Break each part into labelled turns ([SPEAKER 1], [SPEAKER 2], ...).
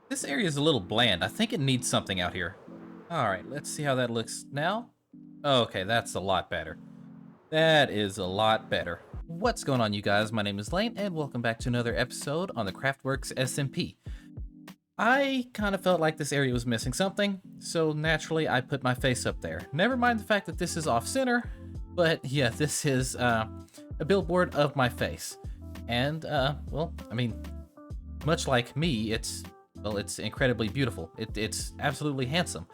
[SPEAKER 1] This area is a little bland. I think it needs something out here. All right, let's see how that looks now. Okay, that's a lot better. That is a lot better. What's going on, you guys? My name is Lane, and welcome back to another episode on the CraftWorks SMP. I kind of felt like this area was missing something, so naturally I put my face up there. Never mind the fact that this is off-center, but yeah, this is a billboard of my face. And, well, I mean, much like me, it's incredibly beautiful. It's absolutely handsome.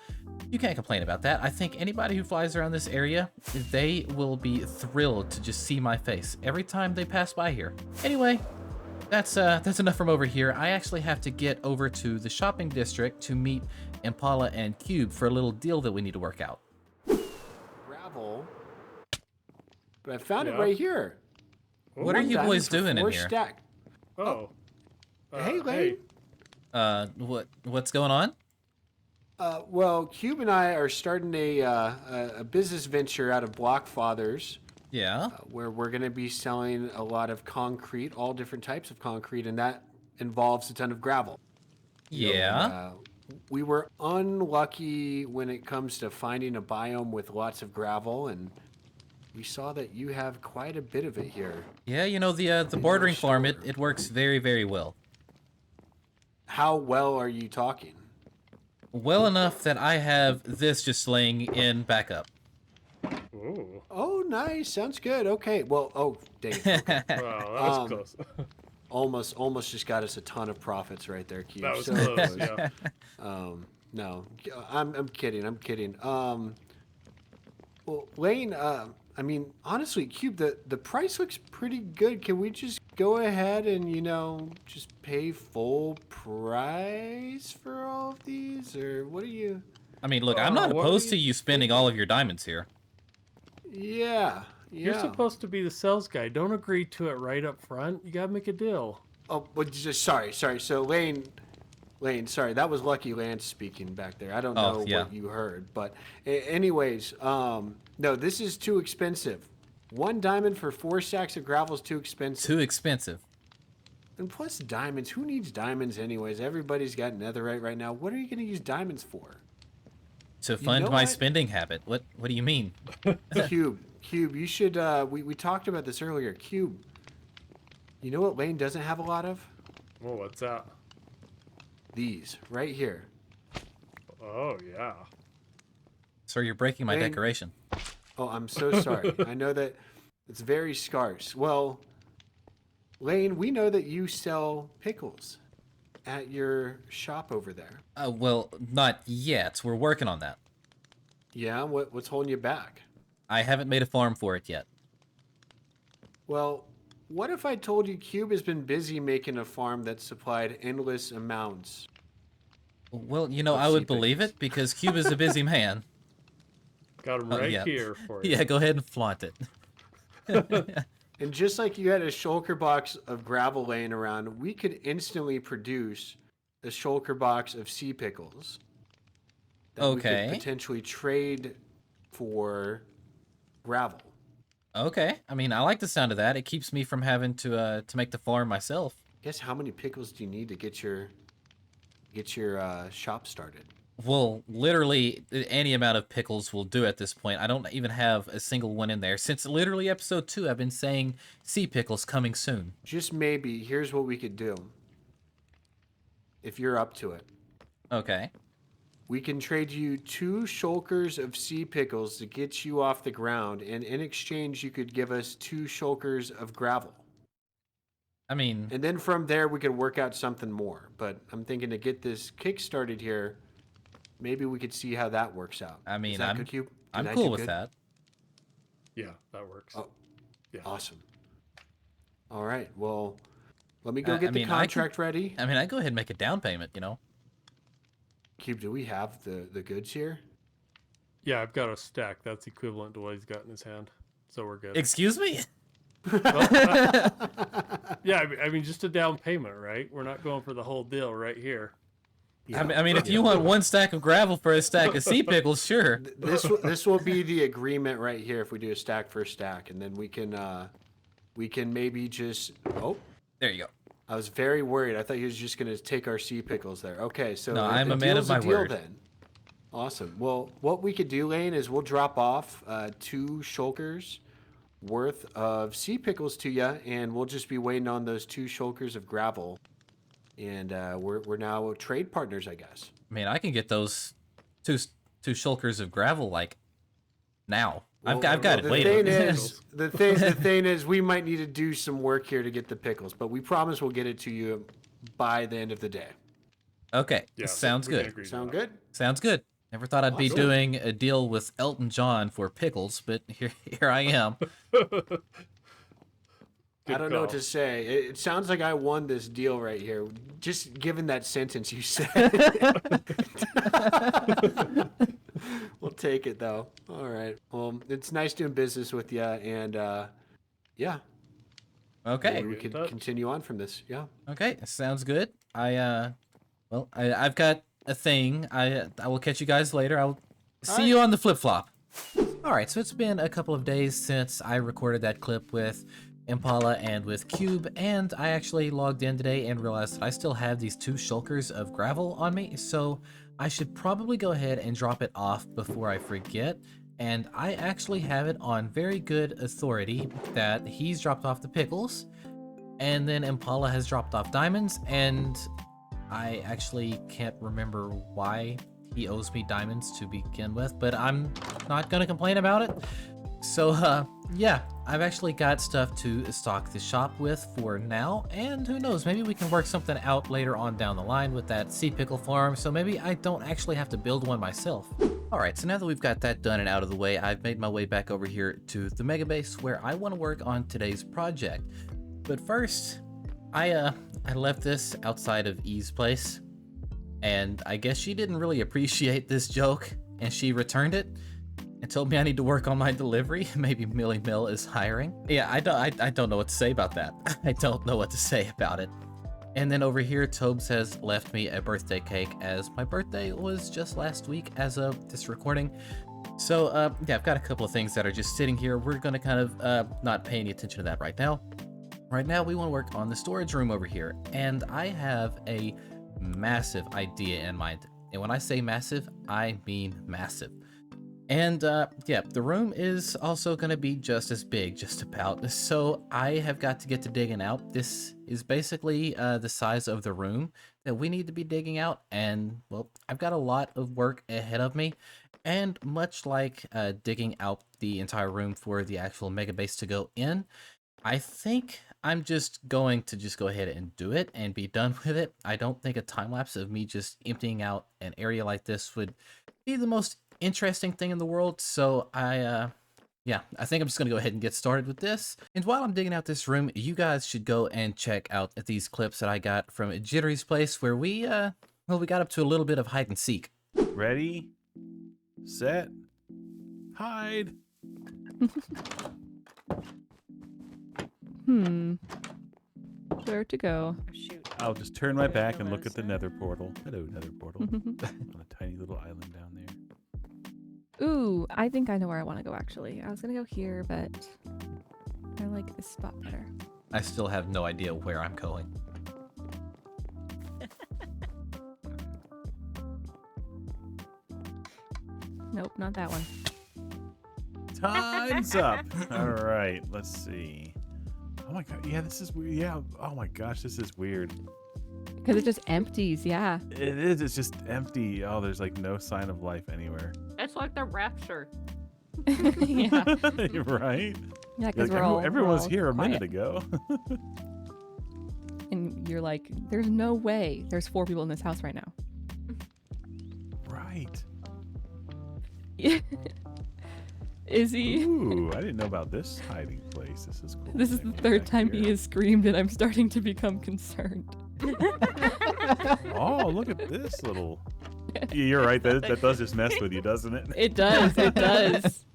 [SPEAKER 1] You can't complain about that. I think anybody who flies around this area, they will be thrilled to just see my face every time they pass by here. Anyway, that's enough from over here. I actually have to get over to the shopping district to meet Impala and Cube for a little deal that we need to work out.
[SPEAKER 2] Gravel, but I found it right here.
[SPEAKER 1] What are you boys doing in here?
[SPEAKER 2] Stack.
[SPEAKER 3] Oh.
[SPEAKER 2] Hey, Lane.
[SPEAKER 1] What's going on?
[SPEAKER 2] Well, Cube and I are starting a business venture out of Blockfathers.
[SPEAKER 1] Yeah.
[SPEAKER 2] Where we're going to be selling a lot of concrete, all different types of concrete, and that involves a ton of gravel.
[SPEAKER 1] Yeah.
[SPEAKER 2] We were unlucky when it comes to finding a biome with lots of gravel, and we saw that you have quite a bit of it here.
[SPEAKER 1] Yeah, you know, the bordering farm, it works very, very well.
[SPEAKER 2] How well are you talking?
[SPEAKER 1] Well enough that I have this just laying in backup.
[SPEAKER 3] Ooh.
[SPEAKER 2] Oh, nice. Sounds good. Okay. Well, oh, dang it.
[SPEAKER 3] Wow, that was close.
[SPEAKER 2] Almost just got us a ton of profits right there, Cube.
[SPEAKER 3] That was
[SPEAKER 2] So
[SPEAKER 3] close, yeah.
[SPEAKER 2] No, I'm kidding. Well, Lane, I mean, honestly, Cube, the price looks pretty good. Can we just go ahead and, just pay full price for all of these? Or what are you...
[SPEAKER 1] I mean, look, I'm not opposed to you spending all of your diamonds here.
[SPEAKER 2] Yeah.
[SPEAKER 3] You're supposed to be the sales guy. Don't agree to it right up front. You gotta make a deal.
[SPEAKER 2] Oh, but just sorry. So Lane, sorry, that was Lucky Lance speaking back there. I don't know what you heard, but anyways, no, this is too expensive. 1 diamond for 4 stacks of gravel is too expensive.
[SPEAKER 1] Too expensive.
[SPEAKER 2] And plus diamonds. Who needs diamonds anyways? Everybody's got netherite right now. What are you going to use diamonds for?
[SPEAKER 1] To fund my spending habit. What do you mean?
[SPEAKER 2] Cube, you should, we talked about this earlier. Cube, you know what Lane doesn't have a lot of?
[SPEAKER 3] Oh, what's that?
[SPEAKER 2] These, right here.
[SPEAKER 3] Oh, yeah.
[SPEAKER 1] Sir, you're breaking my decoration.
[SPEAKER 2] Oh, I'm so sorry. I know that it's very scarce. Well, Lane, we know that you sell pickles at your shop over there.
[SPEAKER 1] Well, not yet. We're working on that.
[SPEAKER 2] Yeah? What's holding you back?
[SPEAKER 1] I haven't made a farm for it yet.
[SPEAKER 2] Well, what if I told you Cube has been busy making a farm that supplied endless amounts?
[SPEAKER 1] Well, I would believe it because Cube is a busy man.
[SPEAKER 3] Got him here for you.
[SPEAKER 1] Yeah, go ahead and flaunt it.
[SPEAKER 2] And just like you had a shulker box of gravel laying around, we could instantly produce a shulker box of sea pickles. That we could potentially trade for gravel.
[SPEAKER 1] Okay. I mean, I like the sound of that. It keeps me from having to make the farm myself.
[SPEAKER 2] Guess how many pickles do you need to get your shop started?
[SPEAKER 1] Well, literally any amount of pickles will do at this point. I don't even have a single one in there. Since literally episode 2, I've been saying sea pickles coming soon.
[SPEAKER 2] Just maybe, here's what we could do. If you're up to it.
[SPEAKER 1] Okay.
[SPEAKER 2] We can trade you 2 shulkers of sea pickles to get you off the ground, and in exchange you could give us 2 shulkers of gravel.
[SPEAKER 1] I mean...
[SPEAKER 2] And then from there we could work out something more. But I'm thinking to get this kick started here, maybe we could see how that works out.
[SPEAKER 1] I mean,
[SPEAKER 2] I'm
[SPEAKER 1] cool with that.
[SPEAKER 3] Yeah, that works.
[SPEAKER 2] Oh, yeah. Awesome. All right, well, let me go get the contract ready.
[SPEAKER 1] I mean, I go ahead and make a down payment,
[SPEAKER 2] Cube, do we have the goods here?
[SPEAKER 3] Yeah, I've got a stack. That's equivalent to what he's got in his hand. So we're good.
[SPEAKER 1] Excuse me?
[SPEAKER 3] Yeah, I mean, just a down payment, right? We're not going for the whole deal right here.
[SPEAKER 1] Yeah. I mean, if you want 1 stack of gravel for a stack of sea pickles, sure.
[SPEAKER 2] This will be the agreement right here if we do a stack for a stack, and then we can maybe just... Oh.
[SPEAKER 1] There you go.
[SPEAKER 2] I was very worried. I thought he was just going to take our sea pickles there. Okay, so
[SPEAKER 1] No, I'm a man of
[SPEAKER 2] deal's
[SPEAKER 1] my
[SPEAKER 2] deal
[SPEAKER 1] word.
[SPEAKER 2] then. Awesome. Well, what we could do, Lane, is we'll drop off 2 shulkers worth of sea pickles to you, and we'll just be waiting on those 2 shulkers of gravel. And we're now trade partners, I guess.
[SPEAKER 1] Man, I can get those two shulkers of gravel like now. I've got it waiting.
[SPEAKER 2] The thing is, we might need to do some work here to get the pickles, but we promise we'll get it to you by the end of the day.
[SPEAKER 1] Okay,
[SPEAKER 3] Yeah,
[SPEAKER 1] sounds
[SPEAKER 3] we can
[SPEAKER 1] good.
[SPEAKER 3] agree to
[SPEAKER 2] Sound
[SPEAKER 3] that.
[SPEAKER 2] good?
[SPEAKER 1] Sounds good. Never thought I'd be
[SPEAKER 2] Awesome.
[SPEAKER 1] doing a deal with Elton John for pickles, but here I am.
[SPEAKER 2] I don't know what
[SPEAKER 3] call.
[SPEAKER 2] to say. It sounds like I won this deal right here, just given that sentence you said. We'll take it, though. All right. Well, it's nice doing business with you, and yeah,
[SPEAKER 1] Okay.
[SPEAKER 2] we could continue on from this. Yeah.
[SPEAKER 1] Okay, sounds good. I've got a thing. I will catch you guys later. I'll see you on the flip-flop. All right, so it's been a couple of days since I recorded that clip with Impala and with Cube, and I actually logged in today and realized that I still have these 2 shulkers of gravel on me, so I should probably go ahead and drop it off before I forget. And I actually have it on very good authority that he's dropped off the pickles, and then Impala has dropped off diamonds, and I actually can't remember why he owes me diamonds to begin with, but I'm not gonna complain about it. So, yeah, I've actually got stuff to stock the shop with for now, and who knows, maybe we can work something out later on down the line with that sea pickle farm, so maybe I don't actually have to build one myself. Alright, so now that we've got that done and out of the way, I've made my way back over here to the mega base where I want to work on today's project. But first, I left this outside of E's place, and I guess she didn't really appreciate this joke, and she returned it and told me I need to work on my delivery. Maybe Millie Mill is hiring. Yeah, I don't know what to say about that. I don't know what to say about it. And then over here, Tobes has left me a birthday cake, as my birthday was just last week as of this recording. So, yeah, I've got a couple of things that are just sitting here. We're gonna kind of not pay any attention to that right now. Right now, we want to work on the storage room over here, and I have a massive idea in mind. And when I say massive, I mean massive. And yeah, the room is also going to be just as big, just about. So I have got to get to digging out. This is basically the size of the room that we need to be digging out. And well, I've got a lot of work ahead of me. And much like digging out the entire room for the actual mega base to go in, I think I'm just going to go ahead and do it and be done with it. I don't think a time lapse of me just emptying out an area like this would be the most interesting thing in the world. So yeah, I think I'm just gonna go ahead and get started with this. And while I'm digging out this room, you guys should go and check out these clips that I got from Jittery's place, where we got up to a little bit of hide and seek.
[SPEAKER 4] Ready, set, hide.
[SPEAKER 5] Where to go?
[SPEAKER 6] Shoot.
[SPEAKER 4] I'll just turn my back and look at the nether portal. Hello, nether portal. On a tiny little island down there.
[SPEAKER 5] Ooh, I think I know where I want to go actually. I was gonna go here, but I like this spot better.
[SPEAKER 1] I still have no idea where I'm going.
[SPEAKER 5] Nope, not that one.
[SPEAKER 4] Time's up. All right, let's see. Oh my god, yeah, this is weird. Yeah, oh my gosh, this is weird.
[SPEAKER 5] Because it just empties, yeah.
[SPEAKER 4] It is, it's just empty. Oh, there's like no sign of life anywhere.
[SPEAKER 6] It's like the rapture.
[SPEAKER 5] Yeah.
[SPEAKER 4] Right?
[SPEAKER 5] Yeah, because
[SPEAKER 4] Like, everyone was
[SPEAKER 5] all
[SPEAKER 4] here a minute
[SPEAKER 5] quiet.
[SPEAKER 4] ago.
[SPEAKER 5] And you're like, there's no way there's 4 people in this house right now.
[SPEAKER 4] Right.
[SPEAKER 5] Yeah. Izzy,
[SPEAKER 4] Ooh, I didn't know about this hiding place. This is cool.
[SPEAKER 5] this is the 3rd time he has screamed and I'm starting to become concerned.
[SPEAKER 4] Oh, look at this little. You're right. That does just mess with you, doesn't it?
[SPEAKER 5] It does, it does.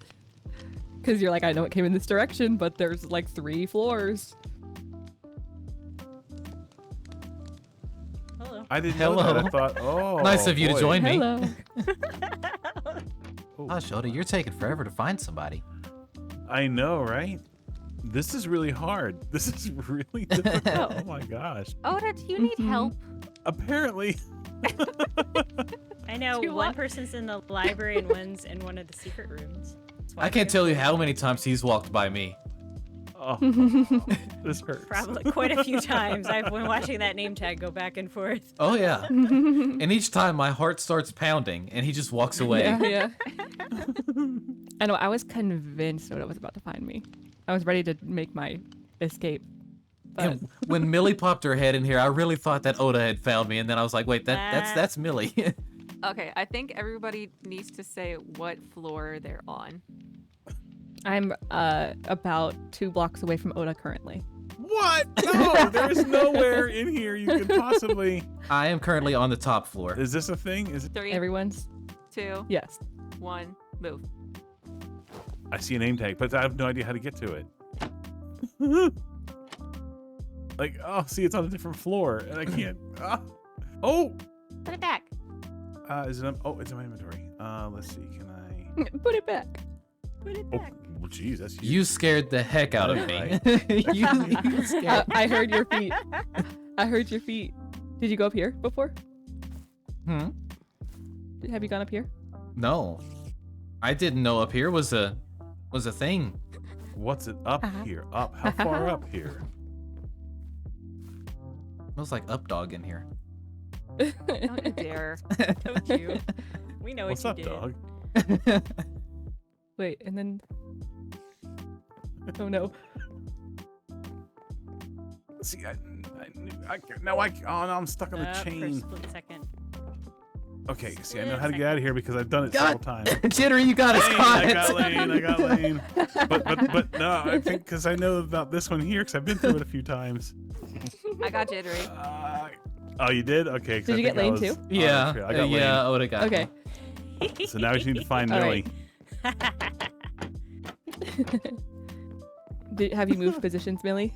[SPEAKER 5] Because you're like, I know it came in this direction, but there's like 3 floors.
[SPEAKER 6] Hello.
[SPEAKER 4] I didn't know that.
[SPEAKER 1] Hello.
[SPEAKER 4] I thought, oh.
[SPEAKER 1] Nice of you to
[SPEAKER 4] boy.
[SPEAKER 1] join me.
[SPEAKER 5] Hello.
[SPEAKER 4] Oh,
[SPEAKER 1] Oh, Shota, you're taking forever to find somebody.
[SPEAKER 4] I know, right? This is really hard. This is really difficult. Oh my gosh.
[SPEAKER 6] Oda, do you need help?
[SPEAKER 4] Apparently.
[SPEAKER 7] I know
[SPEAKER 6] Do
[SPEAKER 7] one
[SPEAKER 6] what?
[SPEAKER 7] person's in the library and one's in one of the secret rooms. That's why
[SPEAKER 1] I can't
[SPEAKER 7] we're
[SPEAKER 1] tell you how many times he's walked by me.
[SPEAKER 4] Oh, this hurts.
[SPEAKER 7] Probably quite a few times. I've been watching that name tag go back and forth.
[SPEAKER 1] Oh yeah. And each time my heart starts pounding and he just walks away.
[SPEAKER 5] Yeah. I know. I was convinced Oda was about to find me. I was ready to make my escape. But
[SPEAKER 1] And when Millie popped her head in here, I really thought that Oda had found me, and then I was like, wait, that's Millie.
[SPEAKER 6] Okay, I think everybody needs to say what floor they're on.
[SPEAKER 5] I'm about 2 blocks away from Oda currently.
[SPEAKER 4] What? No, there is nowhere in here you could possibly.
[SPEAKER 1] I am currently on the top floor.
[SPEAKER 4] Is this a thing? Is it?
[SPEAKER 6] 3,
[SPEAKER 5] Everyone's
[SPEAKER 6] 2,
[SPEAKER 5] yes.
[SPEAKER 6] 1, move.
[SPEAKER 4] I see a name tag, but I have no idea how to get to it. Like, oh, see, it's on a different floor, and I can't. Oh,
[SPEAKER 6] Put it back.
[SPEAKER 4] is it? Oh, it's in my inventory. Let's see. Can I?
[SPEAKER 5] Put it back.
[SPEAKER 7] Put it
[SPEAKER 4] Oh,
[SPEAKER 7] back.
[SPEAKER 4] well, geez, that's huge.
[SPEAKER 1] You scared the heck out of me. you scared.
[SPEAKER 5] I heard your feet. I heard your feet. Did you go up here before? Have you gone up here?
[SPEAKER 1] No, I didn't know up here was a thing.
[SPEAKER 4] What's it up here? Up? How far up here?
[SPEAKER 1] Smells like up dog in here.
[SPEAKER 6] Don't you dare.
[SPEAKER 7] Don't you? We know
[SPEAKER 4] What's
[SPEAKER 7] what
[SPEAKER 4] up,
[SPEAKER 7] you did.
[SPEAKER 4] dog?
[SPEAKER 5] Wait, and then. Oh no.
[SPEAKER 4] See, now oh, no, I'm stuck on the
[SPEAKER 7] For a
[SPEAKER 4] chain.
[SPEAKER 7] split second.
[SPEAKER 4] Okay, see, I know how to get out of here because I've done it several times.
[SPEAKER 1] Jittery, you got us
[SPEAKER 4] Lane,
[SPEAKER 1] caught.
[SPEAKER 4] I got Lane. But no, I think because I know about this one here because I've been through it a few times.
[SPEAKER 6] I got jittery.
[SPEAKER 4] Oh, you did? Okay. 'cause
[SPEAKER 5] Did
[SPEAKER 4] I
[SPEAKER 5] you get
[SPEAKER 4] think I
[SPEAKER 5] Lane
[SPEAKER 4] was
[SPEAKER 5] too?
[SPEAKER 4] on the
[SPEAKER 1] Yeah,
[SPEAKER 4] trail. I got
[SPEAKER 1] yeah, Oda got
[SPEAKER 5] Okay.
[SPEAKER 1] me.
[SPEAKER 4] So now we just need to find
[SPEAKER 5] All
[SPEAKER 4] Millie.
[SPEAKER 5] right. Have you moved positions, Millie?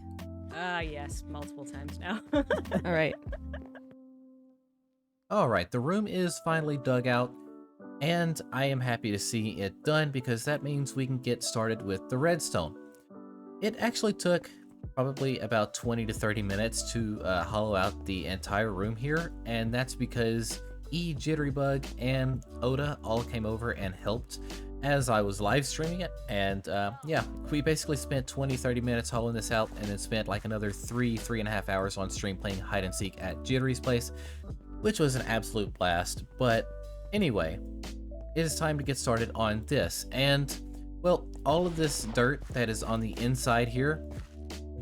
[SPEAKER 7] Yes, multiple times now.
[SPEAKER 5] All right.
[SPEAKER 1] All right, the room is finally dug out, and I am happy to see it done because that means we can get started with the redstone. It actually took probably about 20 to 30 minutes to hollow out the entire room here, and that's because Jitterybug and Oda all came over and helped as I was live streaming it, and yeah, we basically spent 20-30 minutes hollowing this out and then spent like another 3.5 hours on stream playing hide and seek at Jittery's place, which was an absolute blast. But anyway, it is time to get started on this, and well, all of this dirt that is on the inside here,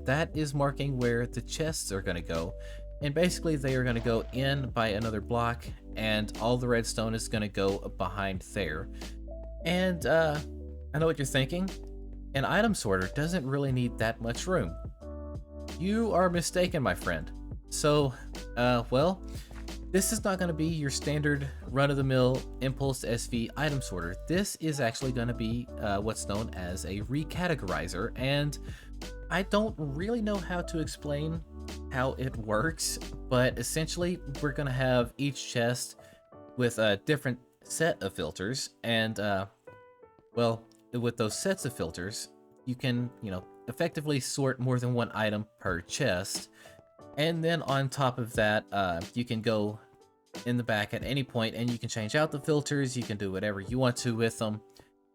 [SPEAKER 1] that is marking where the chests are going to go, and basically they are going to go in by another block, and all the redstone is going to go behind there. And I know what you're thinking, an item sorter doesn't really need that much room. You are mistaken, my friend. So well, this is not going to be your standard run-of-the-mill Impulse SV item sorter. This is actually going to be what's known as a Recategorizer, and I don't really know how to explain how it works, but essentially we're going to have each chest with a different set of filters, and well, with those sets of filters, you can, effectively sort more than one item per chest. And then on top of that, you can go in the back at any point and you can change out the filters, you can do whatever you want to with them.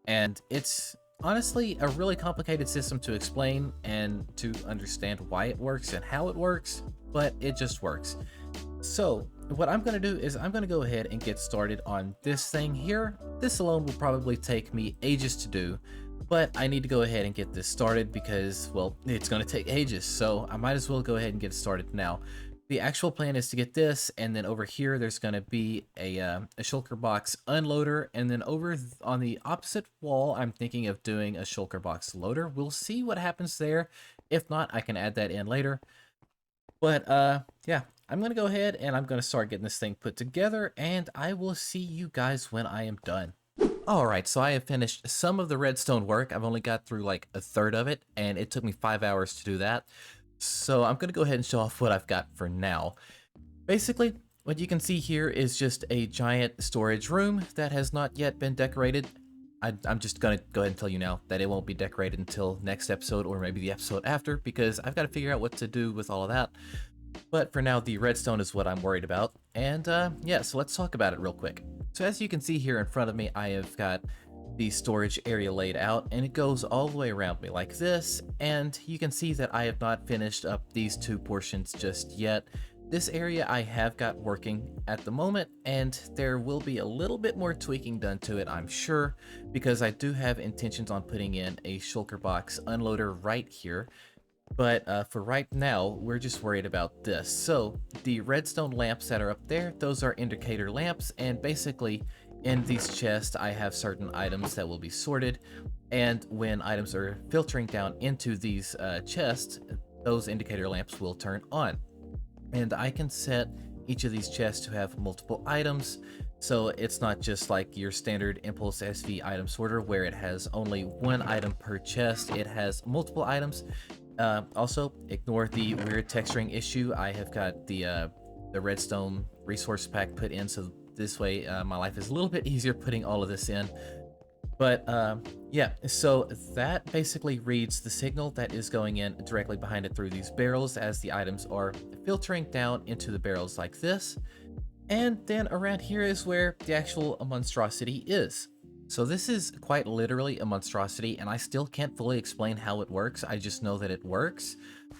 [SPEAKER 1] And it's honestly a really complicated system to explain and to understand why it works and how it works, but it just works. So what I'm going to do is I'm going to go ahead and get started on this thing here. This alone will probably take me ages to do, but I need to go ahead and get this started because, well, it's going to take ages, so I might as well go ahead and get started now. The actual plan is to get this, and then over here there's going to be a shulker box unloader, and then over on the opposite wall I'm thinking of doing a shulker box loader. We'll see what happens there. If not, I can add that in later. But yeah, I'm going to go ahead and I'm going to start getting this thing put together, and I will see you guys when I am done. Alright, so I have finished some of the redstone work. I've only got through like a third of it, and it took me 5 hours to do that. So I'm going to go ahead and show off what I've got for now. Basically, what you can see here is just a giant storage room that has not yet been decorated. I'm just gonna go ahead and tell you now that it won't be decorated until next episode or maybe the episode after, because I've got to figure out what to do with all of that. But for now, the redstone is what I'm worried about. And yeah, so let's talk about it real quick. So as you can see here in front of me, I have got the storage area laid out, and it goes all the way around me like this. And you can see that I have not finished up these two portions just yet. This area I have got working at the moment, and there will be a little bit more tweaking done to it, I'm sure, because I do have intentions on putting in a shulker box unloader right here. But for right now, we're just worried about this. So the redstone lamps that are up there, those are indicator lamps, and basically in these chests, I have certain items that will be sorted, and when items are filtering down into these chests, those indicator lamps will turn on. And I can set each of these chests to have multiple items, so it's not just like your standard Impulse SV item sorter where it has only one item per chest. It has multiple items. Also, ignore the weird texturing issue. I have got the redstone resource pack put in, so this way my life is a little bit easier putting all of this in. But yeah, so that basically reads the signal that is going in directly behind it through these barrels as the items are filtering down into the barrels like this. And then around here is where the actual monstrosity is. So this is quite literally a monstrosity, and I still can't fully explain how it works. I just know that it works.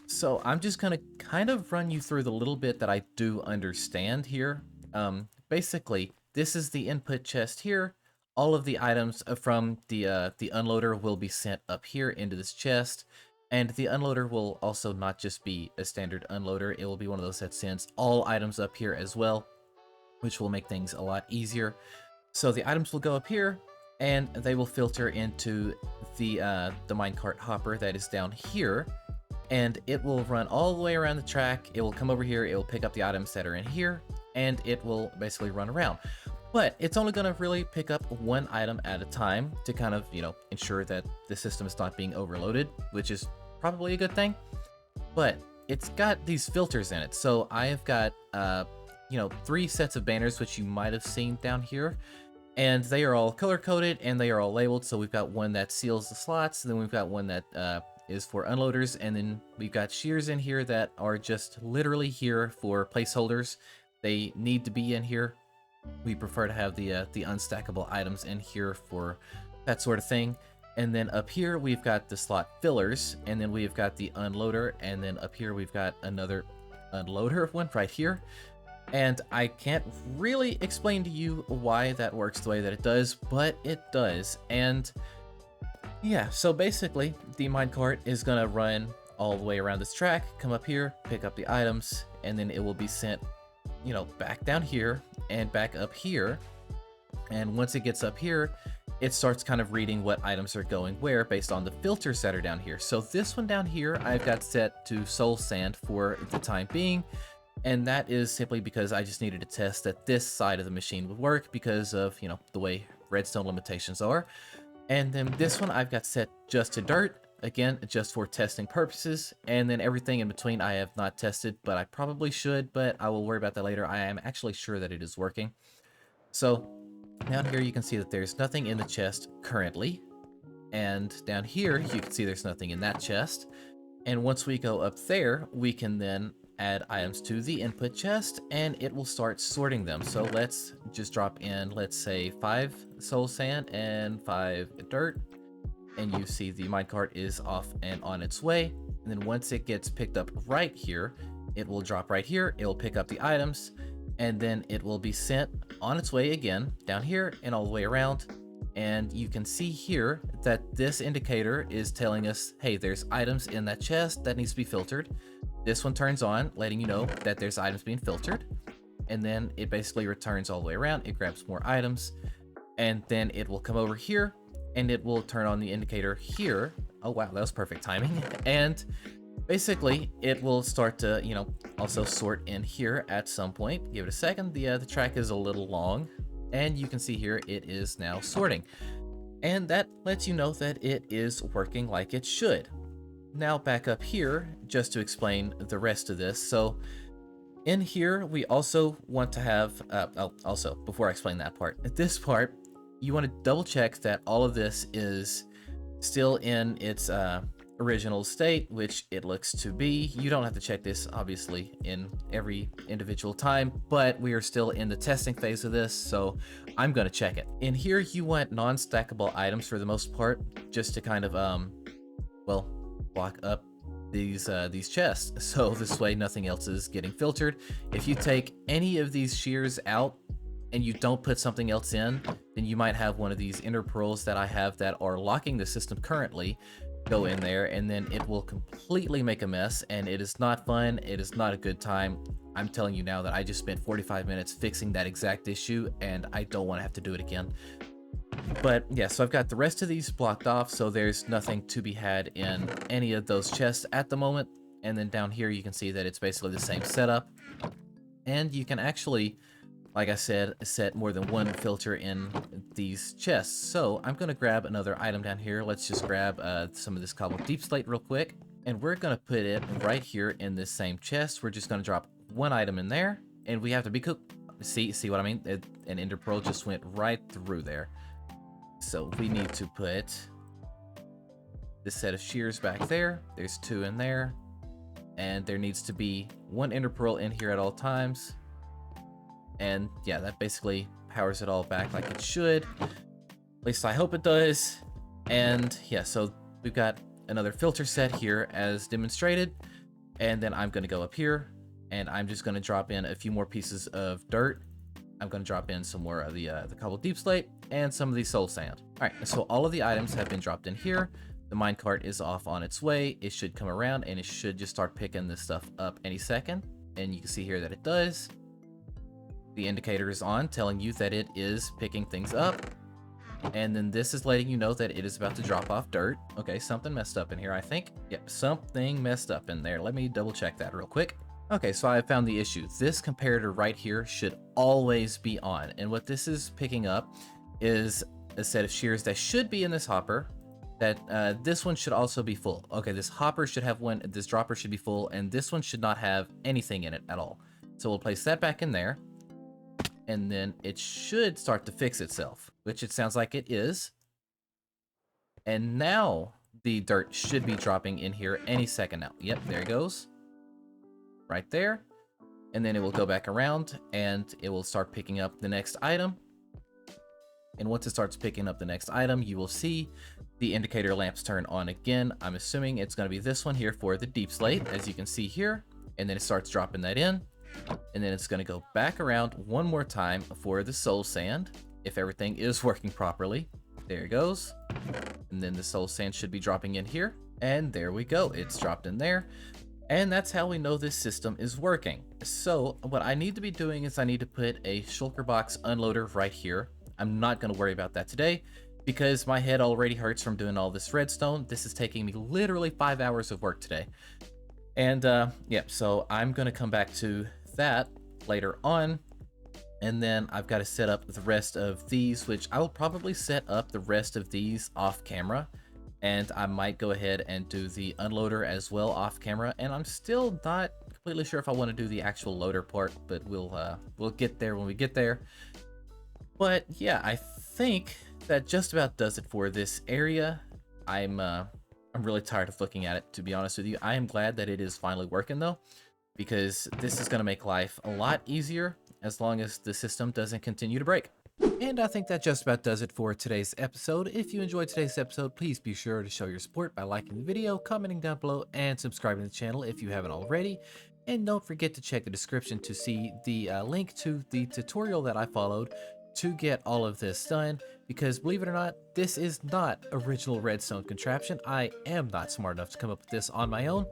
[SPEAKER 1] So I'm just gonna kind of run you through the little bit that I do understand here. Basically, this is the input chest here. All of the items from the unloader will be sent up here into this chest, and the unloader will also not just be a standard unloader. It will be one of those that sends all items up here as well, which will make things a lot easier. So the items will go up here, and they will filter into the minecart hopper that is down here, and it will run all the way around the track. It will come over here, it will pick up the items that are in here, and it will basically run around. But it's only going to really pick up one item at a time to kind of, you know, ensure that the system is not being overloaded, which is probably a good thing. But it's got these filters in it. So I have got, you know, 3 sets of banners, which you might have seen down here. And they are all color-coded and they are all labeled. So we've got one that seals the slots, and then we've got one that is for unloaders, and then we've got shears in here that are just literally here for placeholders. They need to be in here. We prefer to have the unstackable items in here for that sort of thing. And then up here we've got the slot fillers, and then we've got the unloader, and then up here we've got another unloader one right here. And I can't really explain to you why that works the way that it does, but it does. And yeah, so basically the minecart is gonna run all the way around this track, come up here, pick up the items, and then it will be sent, you know, back down here and back up here. And once it gets up here, it starts kind of reading what items are going where based on the filters that are down here. So this one down here I've got set to soul sand for the time being, and that is simply because I just needed to test that this side of the machine would work because of, you know, the way redstone limitations are. And then this one I've got set just to dirt, again, just for testing purposes. And then everything in between I have not tested, but I probably should, but I will worry about that later. I am actually sure that it is working. So down here you can see that there's nothing in the chest currently. And down here you can see there's nothing in that chest. And once we go up there, we can then add items to the input chest and it will start sorting them. So let's just drop in, let's say 5 soul sand and 5 dirt. And you see the minecart is off and on its way. And then once it gets picked up right here, it will drop right here. It will pick up the items, and then it will be sent on its way again down here and all the way around. And you can see here that this indicator is telling us, hey, there's items in that chest that needs to be filtered. This one turns on, letting you know that there's items being filtered. And then it basically returns all the way around. It grabs more items, and then it will come over here and it will turn on the indicator here. Oh wow, that was perfect timing. And basically it will start to, you know, also sort in here at some point. Give it a second. The track is a little long, and you can see here it is now sorting. And that lets you know that it is working like it should. Now back up here, just to explain the rest of this. So in here, we also want to have, also, before I explain that part, this part, you want to double check that all of this is still in its original state, which it looks to be. You don't have to check this obviously in every individual time, but we are still in the testing phase of this, so I'm going to check it. In here you want non-stackable items for the most part, just to kind of well, block up these chests, so this way nothing else is getting filtered. If you take any of these shears out and you don't put something else in, then you might have one of these inner pearls that I have that are locking the system currently go in there, and then it will completely make a mess, and it is not fun. It is not a good time. I'm telling you now that I just spent 45 minutes fixing that exact issue, and I don't want to have to do it again. But yeah, so I've got the rest of these blocked off, so there's nothing to be had in any of those chests at the moment. And then down here you can see that it's basically the same setup, and you can actually, like I said, set more than one filter in these chests. So I'm going to grab another item down here. Let's just grab some of this cobbled deep slate real quick. And we're going to put it right here in this same chest. We're just going to drop one item in there. And we have to be cooked. See what I mean? An ender pearl just went right through there. So we need to put this set of shears back there. There's 2 in there. And there needs to be 1 ender pearl in here at all times. And yeah, that basically powers it all back like it should. At least I hope it does. And yeah, so we've got another filter set here as demonstrated. And then I'm going to go up here and I'm just going to drop in a few more pieces of dirt. I'm going to drop in some more of the cobbled deep slate and some of the soul sand. All right, so all of the items have been dropped in here. The minecart is off on its way. It should come around and it should just start picking this stuff up any second. And you can see here that it does. The indicator is on, telling you that it is picking things up. And then this is letting you know that it is about to drop off dirt. Okay, something messed up in here, I think. Yep, something messed up in there. Let me double check that real quick. Okay, so I found the issue. This comparator right here should always be on. And what this is picking up is a set of shears that should be in this hopper. That this one should also be full. Okay, this hopper should have one, this dropper should be full, and this one should not have anything in it at all. So we'll place that back in there. And then it should start to fix itself, which it sounds like it is. And now the dirt should be dropping in here any second now. Yep, there it goes. Right there. And then it will go back around and it will start picking up the next item. And once it starts picking up the next item, you will see the indicator lamps turn on again. I'm assuming it's going to be this one here for the deep slate, as you can see here. And then it starts dropping that in. And then it's going to go back around one more time for the soul sand, if everything is working properly. There it goes. And then the soul sand should be dropping in here. And there we go. It's dropped in there. And that's how we know this system is working. So what I need to be doing is I need to put a shulker box unloader right here. I'm not going to worry about that today because my head already hurts from doing all this redstone. This is taking me literally 5 hours of work today. And yeah, so I'm going to come back to that later on. And then I've got to set up the rest of these, which I will probably set up the rest of these off camera. And I might go ahead and do the unloader as well off camera. And I'm still not completely sure if I want to do the actual loader part, but we'll get there when we get there. But yeah, I think that just about does it for this area. I'm really tired of looking at it, to be honest with you. I am glad that it is finally working though, because this is going to make life a lot easier as long as the system doesn't continue to break. And I think that just about does it for today's episode. If you enjoyed today's episode, please be sure to show your support by liking the video, commenting down below, and subscribing to the channel if you haven't already. And don't forget to check the description to see the link to the tutorial that I followed to get all of this done, because believe it or not, this is not original redstone contraption. I am not smart enough to come up with this on my own.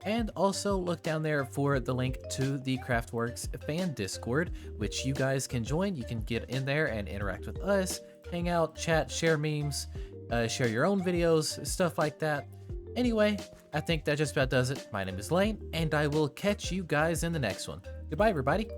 [SPEAKER 1] And also look down there for the link to the CraftWorks fan Discord, which you guys can join. You can get in there and interact with us, hang out, chat, share memes, share your own videos, stuff like that. Anyway, I think that just about does it. My name is Lane, and I will catch you guys in the next one. Goodbye, everybody.